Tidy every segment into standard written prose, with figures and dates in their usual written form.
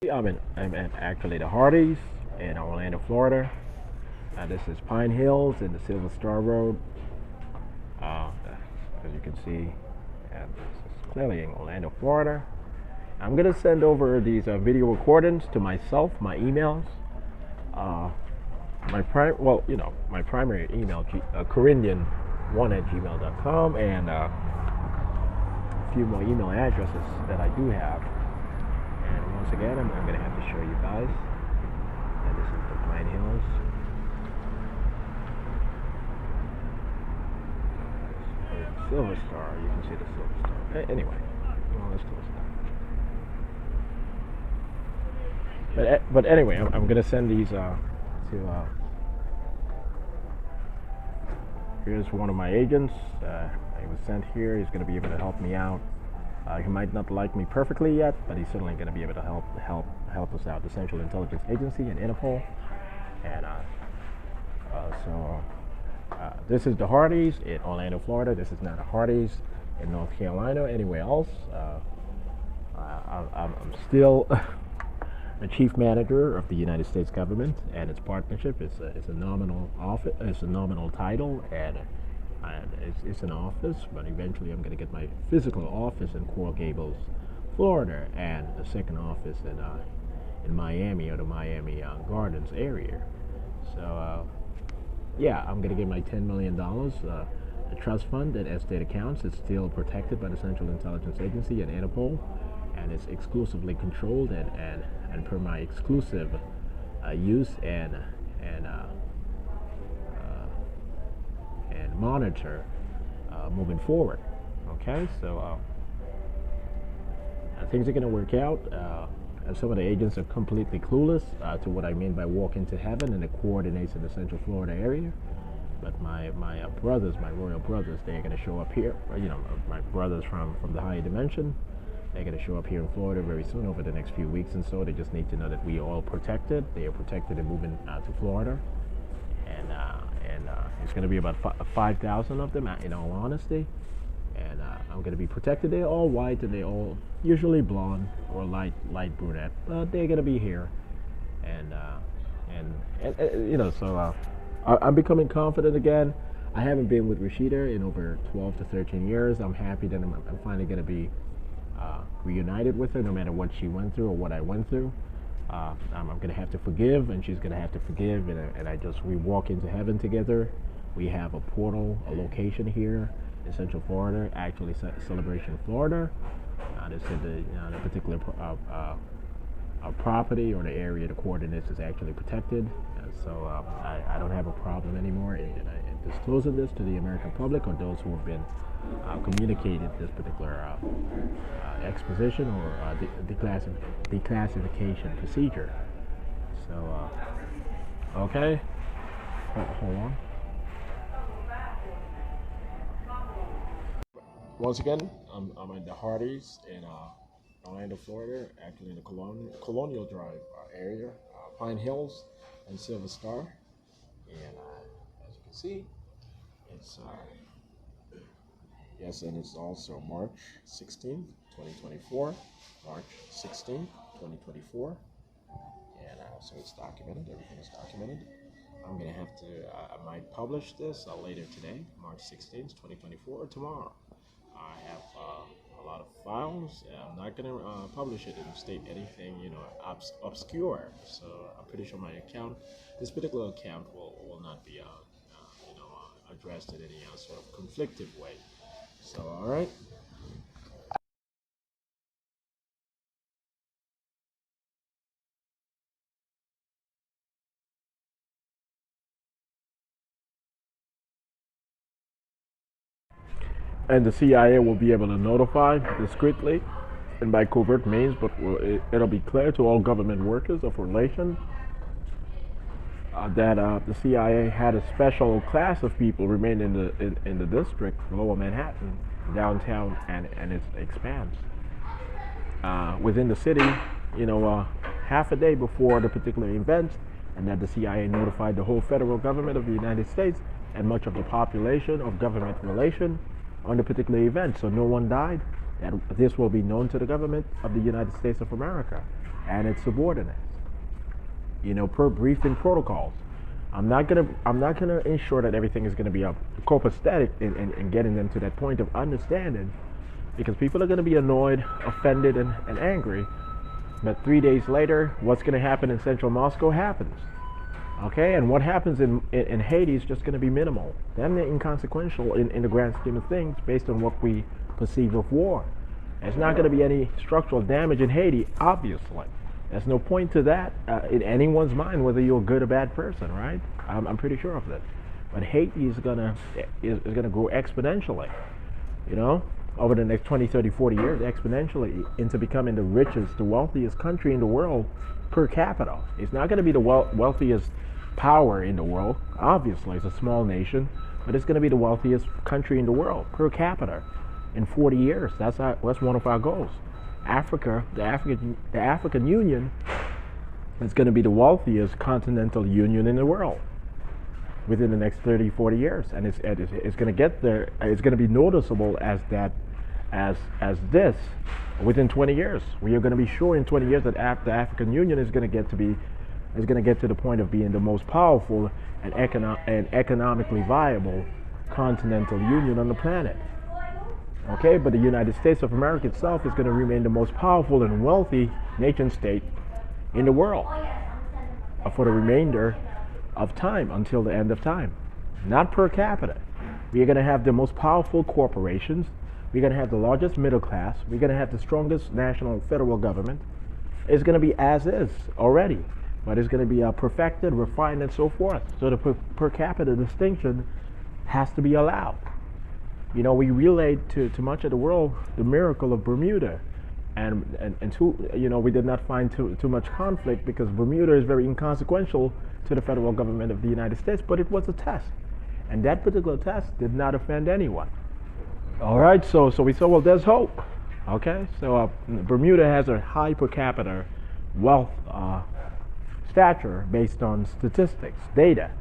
I'm actually the Hardys in Orlando, Florida. This is Pine Hills in the Silver Star Road. As you can see, this is clearly in Orlando, Florida. I'm gonna send over these video recordings to myself, my emails, my primary email, Corinthian1@gmail.com, and a few more email addresses that I do have. And once again, I'm going to have to show you guys. And this is the Pine Hills. Silver Star. You can see the Silver Star. Anyway, well, let's close that. But anyway, I'm going to send these to. Here's one of my agents. He was sent here. He's going to be able to help me out. He might not like me perfectly yet, but he's certainly going to be able to help us out. The Central Intelligence Agency and INTERPOL. And this is the Hardys in Orlando, Florida. This is not the Hardys in North Carolina or anywhere else. I'm still the chief manager of the United States government, and its partnership is a nominal office. It's a nominal title, and it's an office, but eventually I'm going to get my physical office in Coral Gables, Florida, and a second office in Miami, or the Miami Gardens area. So yeah, I'm going to get my $10 million. The trust fund and estate accounts is still protected by the Central Intelligence Agency and Interpol, and it's exclusively controlled and per my exclusive use and monitor moving forward. Okay, so things are going to work out. And some of the agents are completely clueless to what I mean by walk into heaven and the coordinates in the Central Florida area. But my brothers, my royal brothers, they're going to show up here. My brothers from the higher dimension, they're going to show up here in Florida very soon over the next few weeks, and so they just need to know that we are all protected. They are protected and moving to Florida, and it's going to be about 5,000 of them, in all honesty. And I'm going to be protected. They're all white, and they're all usually blonde or light brunette, but they're going to be here. And so I'm becoming confident again. I haven't been with Rashida in over 12 to 13 years. I'm happy that I'm finally going to be reunited with her, no matter what she went through or what I went through. I'm going to have to forgive, and she's going to have to forgive, and we walk into heaven together. We have a portal, a location here in Central Florida, actually Celebration, Florida. They said the particular property or the area, the coordinates is actually protected, and so I don't have a problem anymore in disclosing this to the American public or those who have been communicated this particular exposition or declassification procedure. So, okay, hold on. Once again, I'm at the Hardys in Orlando, Florida, actually in the Colonial Drive area, Pine Hills and Silver Star. And as you can see, it's yes, and it's also March 16th, 2024. March 16th, 2024. And so it's documented. Everything is documented. I'm gonna have to. I might publish this later today, March 16th, 2024, or tomorrow. I have a lot of files. I'm not going to publish it and state anything, obscure. So I'm pretty sure my account, this particular account, will not be, addressed in any sort of conflictive way. So, all right. And the CIA will be able to notify discreetly and by covert means, but it'll be clear to all government workers of relation that the CIA had a special class of people remain in the district, Lower Manhattan, downtown, and its expanse. Within the city, half a day before the particular event, and that the CIA notified the whole federal government of the United States and much of the population of government relation on the particular event, so no one died. That this will be known to the government of the United States of America. and its subordinates. Per briefing protocols. I'm not gonna ensure that everything is gonna be copacetic in getting them to that point of understanding, because people are gonna be annoyed, offended, and angry. But 3 days later, what's gonna happen in central Moscow happens. Okay, and what happens in Haiti is just gonna be minimal. Then they're inconsequential in the grand scheme of things, based on what we perceive of war. There's not gonna be any structural damage in Haiti, obviously. There's no point to that in anyone's mind, whether you're a good or bad person, right? I'm pretty sure of that. But Haiti is gonna grow exponentially, over the next 20, 30, 40 years, exponentially into becoming the richest, the wealthiest country in the world per capita. It's not gonna be the wealthiest power in the world. Obviously, it's a small nation, but it's gonna be the wealthiest country in the world per capita in 40 years. That's one of our goals. Africa, the African Union, is going to be the wealthiest continental union in the world within the next 30, 40 years, and it's going to get there. It's going to be noticeable as this within 20 years. We are going to be sure in 20 years that the African Union is going to get to the point of being the most powerful and economically viable continental union on the planet. Okay, but the United States of America itself is going to remain the most powerful and wealthy nation state in the world for the remainder of time, until the end of time. Not per capita. We are going to have the most powerful corporations. We're going to have the largest middle class. We're going to have the strongest national federal government. It's going to be as is already, but it's going to be perfected, refined, and so forth. So the per capita distinction has to be allowed. We relayed to much of the world the miracle of Bermuda, and we did not find too much conflict, because Bermuda is very inconsequential to the federal government of the United States, but it was a test, and that particular test did not offend anyone. All right, so we said, well, there's hope. Okay, so Bermuda has a high per capita wealth stature based on statistics, data.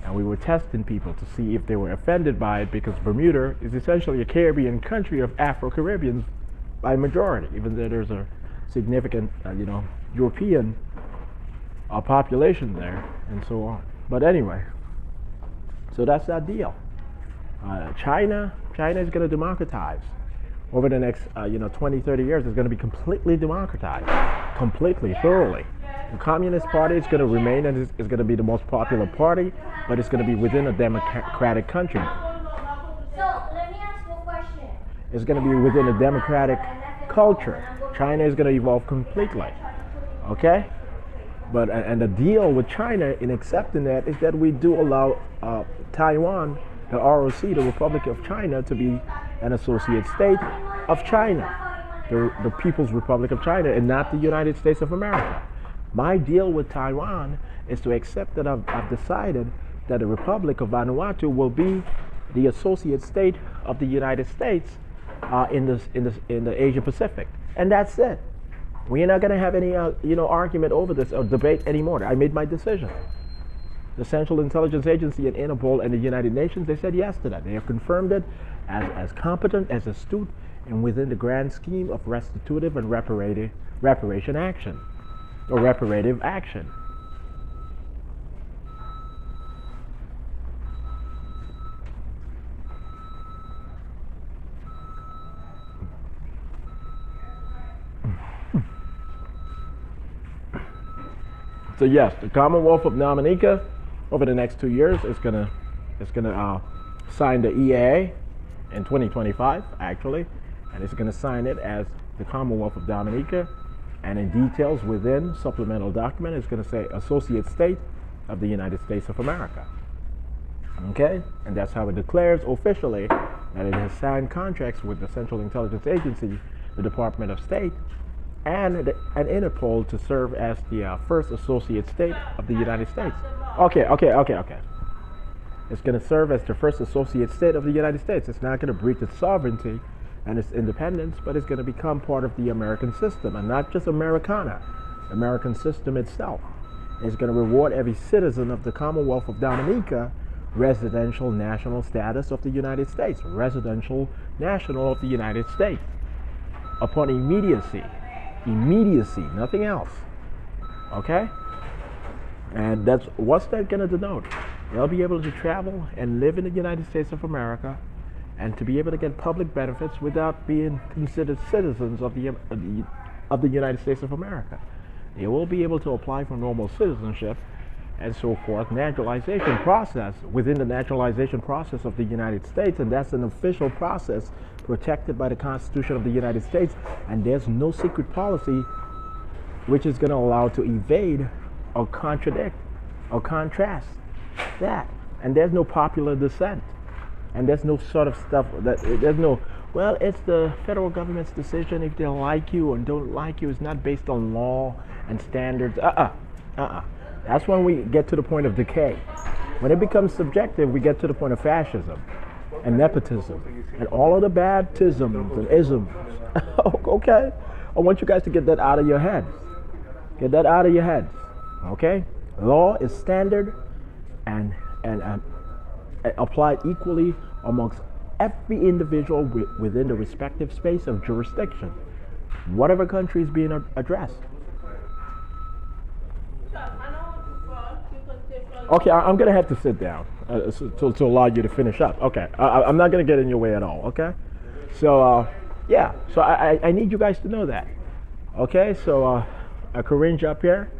And we were testing people to see if they were offended by it, because Bermuda is essentially a Caribbean country of Afro-Caribbeans by majority, even though there's a significant, European population there, and so on. But anyway, so that's that deal. China is going to democratize. Over the next, 20, 30 years, it's going to be completely democratized, completely, thoroughly. The Communist Party is going to remain, and is going to be the most popular party, but it's going to be within a democratic country. So, let me ask you a question. It's going to be within a democratic culture. China is going to evolve completely. Okay? But and the deal with China in accepting that is that we do allow Taiwan, the ROC, the Republic of China, to be an associate state of China, the People's Republic of China, and not the United States of America. My deal with Taiwan is to accept that I've decided that the Republic of Vanuatu will be the associate state of the United States in the Asia Pacific, and that's it. We're not going to have any argument over this or debate anymore. I made my decision. The Central Intelligence Agency and INTERPOL and the United Nations, they said yes to that. They have confirmed it as competent, as astute, and within the grand scheme of restitutive and reparation action. Or reparative action. So yes, the Commonwealth of Dominica over the next 2 years is gonna sign the EAA in 2025 actually, and it's gonna sign it as the Commonwealth of Dominica. And in details within supplemental document, it's going to say Associate State of the United States of America. Okay? And that's how it declares officially that it has signed contracts with the Central Intelligence Agency, the Department of State, and Interpol to serve as the first associate state of the United States. Okay. It's going to serve as the first associate state of the United States. It's not going to breach its sovereignty and its independence, but it's going to become part of the American system, and not just Americana, American system itself. It's going to reward every citizen of the Commonwealth of Dominica residential national status of the United States, residential national of the United States, upon immediacy, nothing else, Okay? And what's that going to denote? They'll be able to travel and live in the United States of America and to be able to get public benefits without being considered citizens of the United States of America. They will be able to apply for normal citizenship and so forth, naturalization process within the naturalization process of the United States, and that's an official process protected by the Constitution of the United States, and there's no secret policy which is going to allow to evade or contradict or contrast that. And there's no popular dissent, and there's no sort of stuff that there's no, well, it's the federal government's decision if they like you or don't like you. It's not based on law and standards. That's when we get to the point of decay. When it becomes subjective, we get to the point of fascism and nepotism and all of the baptisms and isms. Okay? I want you guys to get that out of your heads. Get that out of your heads. Okay? Law is standard and applied equally amongst every individual within the respective space of jurisdiction, whatever country is being addressed. Okay, I'm going to have to sit down to allow you to finish up. Okay, I'm not going to get in your way at all, okay? So, yeah, so I need you guys to know that. Okay, so Corinne up here,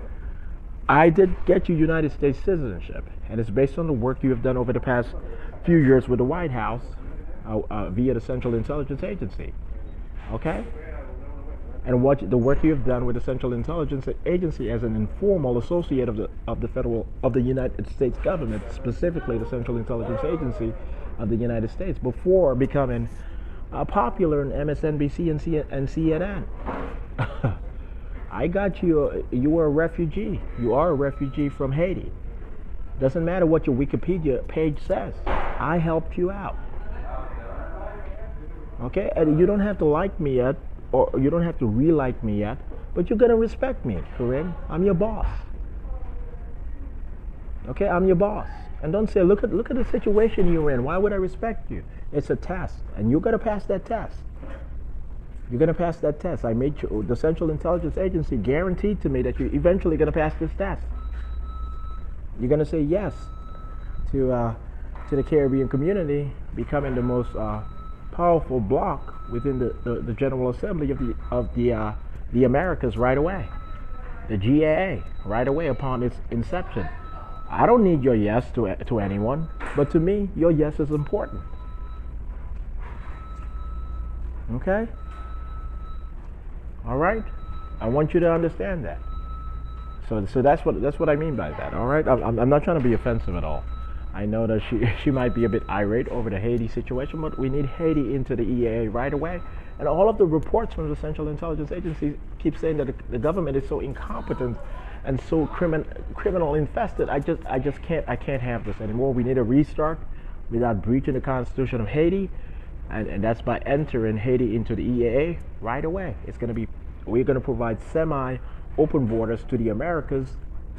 I did get you United States citizenship, and it's based on the work you have done over the past few years with the White House via the Central Intelligence Agency, okay? And the work you have done with the Central Intelligence Agency as an informal associate of the United States government, specifically the Central Intelligence Agency of the United States, before becoming popular in MSNBC and CNN. I got you. You were a refugee. You are a refugee from Haiti. Doesn't matter what your Wikipedia page says. I helped you out. Okay, and you don't have to like me yet, or you don't have to re-like me yet, but you're gonna respect me, Corinne. I'm your boss. Okay, I'm your boss. And don't say, look at the situation you're in. Why would I respect you? It's a test, and you're gonna pass that test. You're gonna pass that test. I made you, the Central Intelligence Agency guaranteed to me that you're eventually gonna pass this test. You're gonna say yes to the Caribbean community becoming the most powerful bloc within the General Assembly of the Americas right away. The GAA right away upon its inception. I don't need your yes to anyone, but to me, your yes is important. Okay? All right? I want you to understand that. So that's what I mean by that. All right? I'm not trying to be offensive at all. I know that she might be a bit irate over the Haiti situation, but we need Haiti into the EAA right away. And all of the reports from the Central Intelligence Agency keep saying that the government is so incompetent and so criminal infested. I can't have this anymore. We need a restart without breaching the Constitution of Haiti, and that's by entering Haiti into the EAA right away. We're gonna provide semi-open borders to the Americas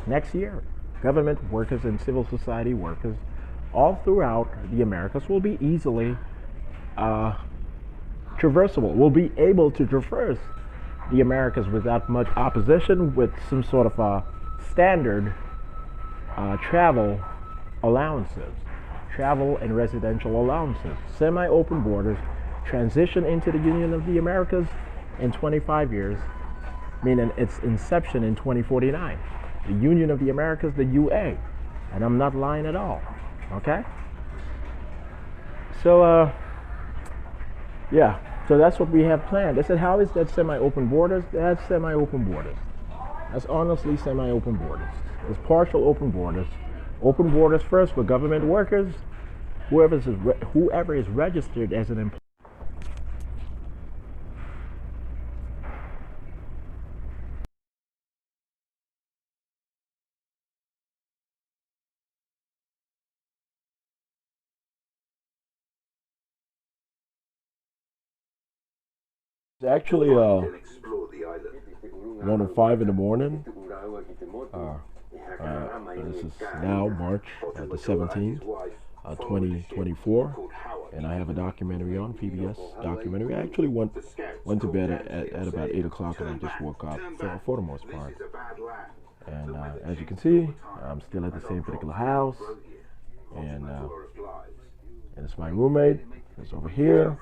next year. Government workers and civil society workers all throughout the Americas will be easily traversable. We'll be able to traverse the Americas without much opposition, with some sort of standard travel allowances, travel and residential allowances, semi-open borders, transition into the Union of the Americas in 25 years, meaning its inception in 2049. The Union of the Americas, the UA. And I'm not lying at all. Okay? So, yeah. So that's what we have planned. They said, how is that semi-open borders? That's semi-open borders. That's honestly semi-open borders. It's partial open borders. Open borders first for government workers, whoever is registered as an employee. It's actually 1:05 in the morning. This is now March the 17th, 2024, and I have a documentary on PBS documentary. I actually went to bed at about 8 o'clock, and I just woke up for the most part. And as you can see, I'm still at the same particular house, and it's my roommate. It's over here.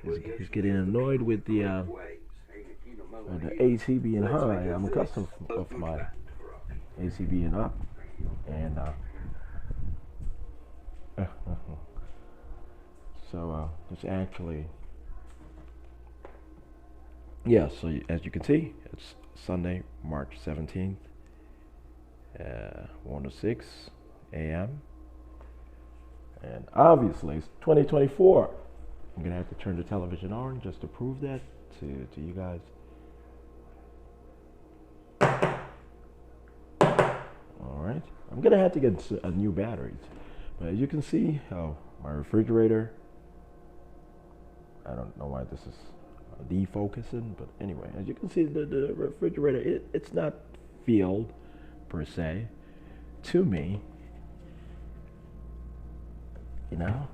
He's getting annoyed with the AC being high. I'm accustomed of my AC being up, and so it's actually, yeah. So as you can see, it's Sunday, March 17th, 1:06 a.m. And obviously it's 2024. I'm gonna have to turn the television on just to prove that to you guys. All right, I'm gonna have to get a new batteries, but as you can see, my refrigerator. I don't know why this is defocusing, but anyway, as you can see, the refrigerator, it's not filled per se to me, you know.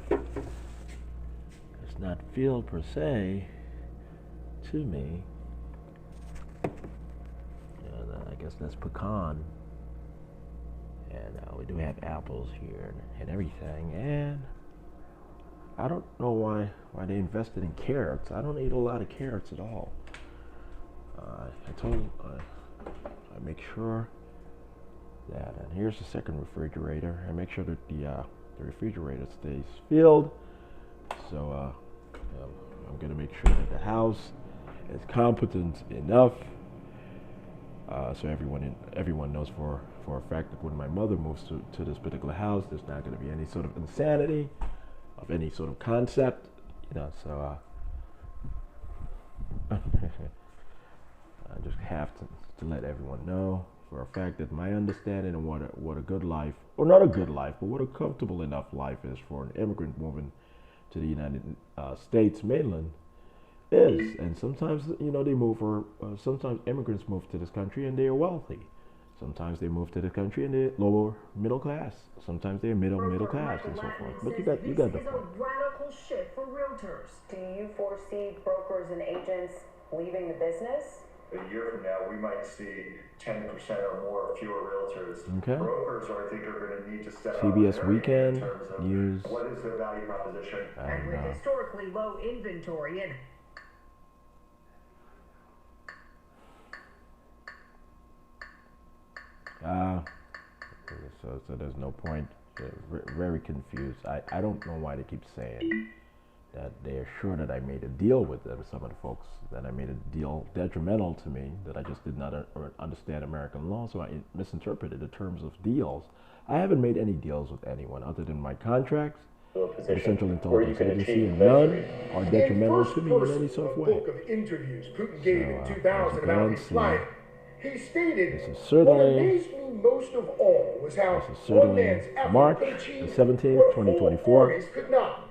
It's not filled per se to me. And I guess that's pecan. And we do have apples here and everything. And I don't know why they invested in carrots. I don't eat a lot of carrots at all. I make sure that, and here's the second refrigerator. I make sure that the refrigerator stays filled. So I'm gonna make sure that the house is competent enough. So everyone knows for a fact that when my mother moves to this particular house, there's not going to be any sort of insanity of any sort of concept, you know. So I just have to let everyone know for a fact that my understanding of what a good life, or not a good life, but what a comfortable enough life is for an immigrant moving to the United States mainland is. And sometimes, you know, they move, or sometimes immigrants move to this country and they are wealthy. Sometimes they move to the country and they're lower middle class. Sometimes they're middle class and so forth. But you got the point. This is a radical shift for realtors. Do you foresee brokers and agents leaving the business? A year from now, we might see 10% or more fewer realtors. Okay. Brokers, I think, are going to need to step up CBS Weekend in terms of News. what is their value proposition. And with historically low inventory and so there's no point. Very confused. I don't know why they keep saying that they are sure that I made a deal with them. Some of the folks, that I made a deal detrimental to me, that I just did not understand American law, so I misinterpreted the terms of deals. I haven't made any deals with anyone other than my contracts, the Central Intelligence Agency, and none are detrimental to me in any sort of way. Book of interviews Putin gave in 2000 about his see, life. He stated, this is what certainly, amazed me most of all was how this is one certainly man's March Afro-Pidgin the 17th, or 2024. artists could not.